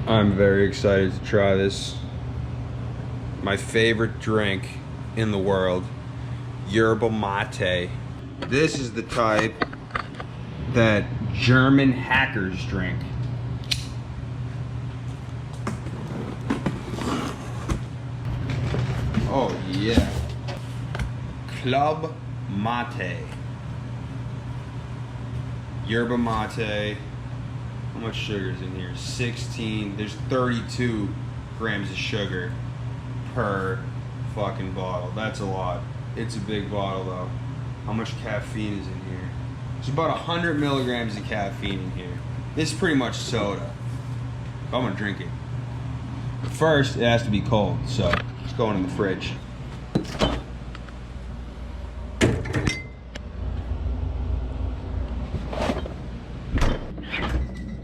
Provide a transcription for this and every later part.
I'm very excited to try this. My favorite drink in the world, yerba mate. This is the type that German hackers drink. Oh yeah. Club mate. Yerba mate. How much sugar is in here? 16. There's 32 grams of sugar per fucking bottle. That's a lot. It's a big bottle though. How much caffeine is in here? There's about 100 milligrams of caffeine in here. This is pretty much soda. I'm gonna drink it. But first, it has to be cold, so it's going in the fridge.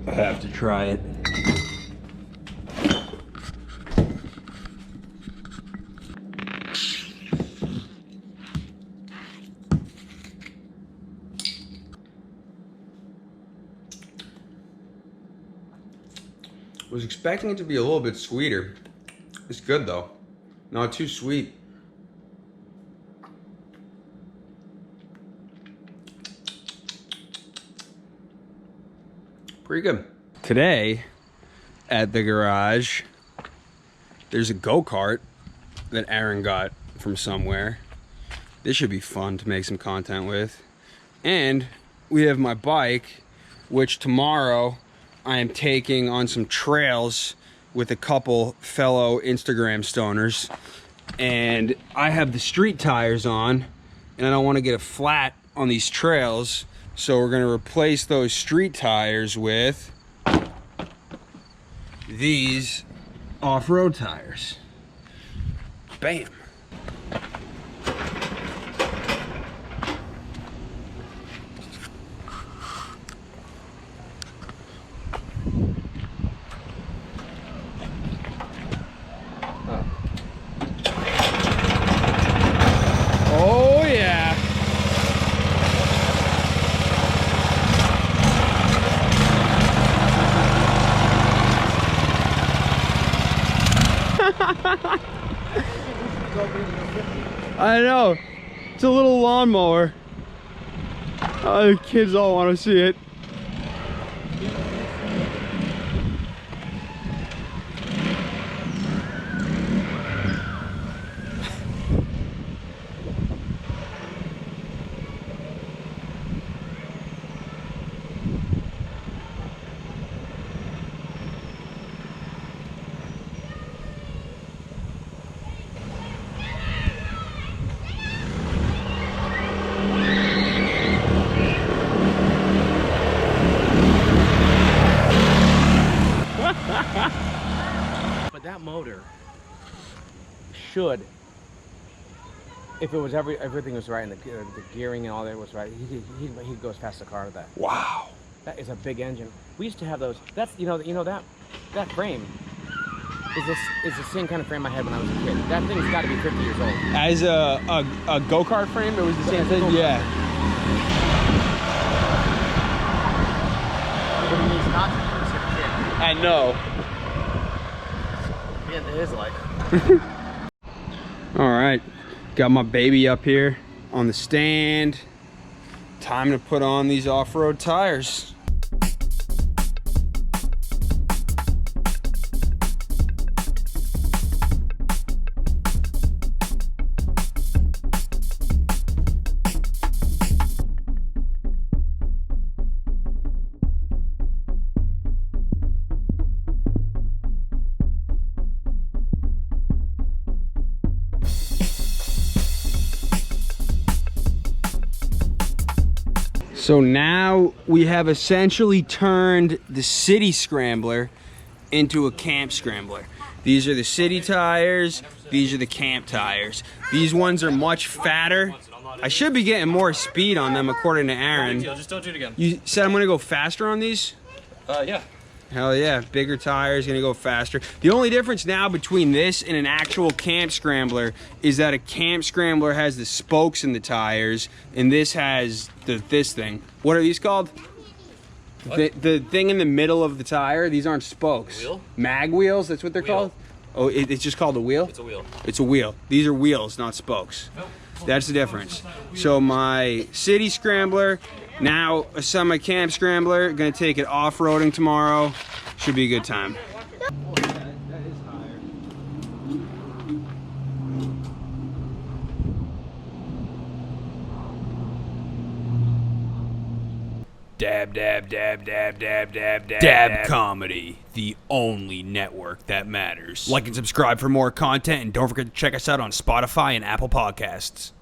I have to try it. Was expecting it to be a little bit sweeter. It's good though. Not too sweet. Pretty good. Today at the garage, there's a go-kart that Aaron got from somewhere. This should be fun to make some content with. And we have my bike, which tomorrow I am taking on some trails with a couple fellow Instagram stoners. And I have the street tires on, and I don't want to get a flat on these trails. So we're gonna replace those street tires with these off-road tires. Bam. Oh yeah. I know. It's a little lawnmower. Oh, the kids all want to see it. But that motor should, if it was everything was right and the gearing and all that was right, he goes past the car with that. Wow. That is a big engine. We used to have those. That's that frame is the same kind of frame I had when I was a kid. That thing's got to be 50 years old. As a go-kart frame, it was the same thing. Yeah. But it means not to be a kid. I know. Yeah, it is like. All right, got my baby up here on the stand. Time to put on these off-road tires. So now we have essentially turned the city scrambler into a camp scrambler. These are the city tires, these are the camp tires. These ones are much fatter. I should be getting more speed on them according to Aaron. Just don't do it again. You said I'm gonna go faster on these? Yeah. Hell yeah, bigger tires, gonna go faster. The only difference now between this and an actual camp scrambler is that a camp scrambler has the spokes in the tires and this has this thing. What are these called? The thing in the middle of the tire, these aren't spokes. Wheel? Mag wheels, that's what they're called? Oh, it's just called a wheel? It's a wheel. It's a wheel. These are wheels, not spokes. Nope. That's the difference. So my city scrambler, now a semi-camp scrambler, gonna take it off-roading tomorrow. Should be a good time. Dab, dab, dab, dab, dab, dab, dab. Dab Comedy, the only network that matters. Like and subscribe for more content, and don't forget to check us out on Spotify and Apple Podcasts.